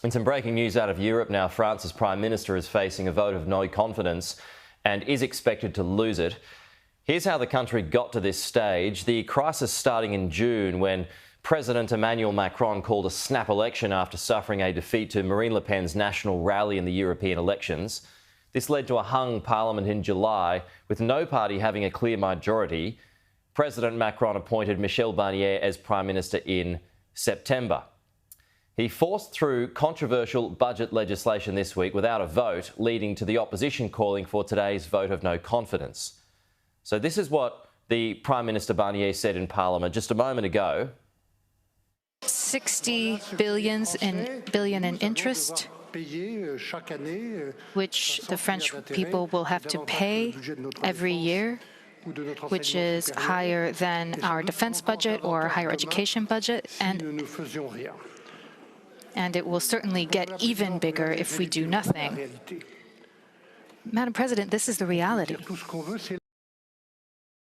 And some breaking news out of Europe now. France's Prime Minister is facing a vote of no confidence and is expected to lose it. Here's how the country got to this stage. The crisis starting in June when President Emmanuel Macron called a snap election after suffering a defeat to Marine Le Pen's national rally in the European elections. This led to a hung parliament in July, with no party having a clear majority. President Macron appointed Michel Barnier as Prime Minister in September. He forced through controversial budget legislation this week without a vote, leading to the opposition calling for today's vote of no confidence. So this is what the Prime Minister Barnier said in Parliament just a moment ago. 60 billion in interest, which the French people will have to pay every year, which is higher than our defense budget or higher education budget, and it will certainly get even bigger if we do nothing. Madam President, this is the reality.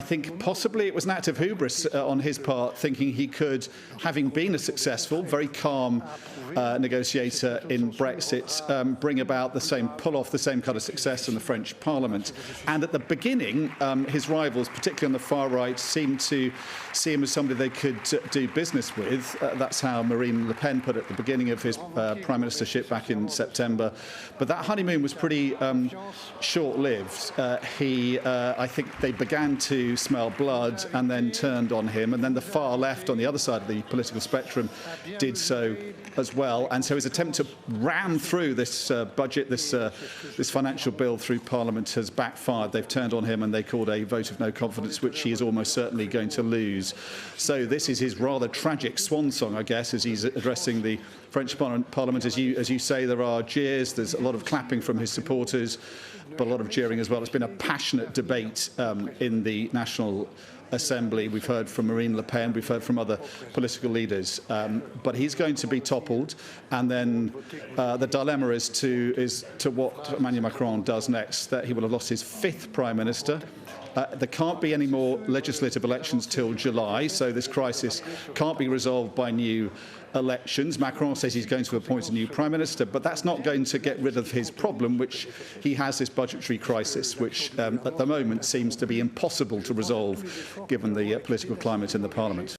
I think possibly it was an act of hubris on his part, thinking he could, having been a successful, very calm negotiator in Brexit, pull off the same kind of success in the French Parliament. And at the beginning, his rivals, particularly on the far right, seemed to see him as somebody they could do business with. That's how Marine Le Pen put it at the beginning of his prime ministership back in September. But that honeymoon was pretty short-lived. I think they began to smell blood and then turned on him, and then the far left on the other side of the political spectrum did so as well. And so his attempt to ram through this budget, this financial bill through Parliament has backfired. They've turned on him and they called a vote of no confidence, which he is almost certainly going to lose. So this is his rather tragic swan song, I guess, as he's addressing the French Parliament. As you say, there are jeers, there's a lot of clapping from his supporters, but a lot of jeering as well. It's been a passionate debate in the National Assembly. We've heard from Marine Le Pen, we've heard from other political leaders, but he's going to be toppled, and then the dilemma is to what Emmanuel Macron does next. That he will have lost his fifth Prime Minister. There can't be any more legislative elections till July, so this crisis can't be resolved by new elections. Macron says he's going to appoint a new Prime Minister, but that's not going to get rid of his problem, which he has this budgetary crisis, which at the moment seems to be impossible to resolve given the political climate in the Parliament.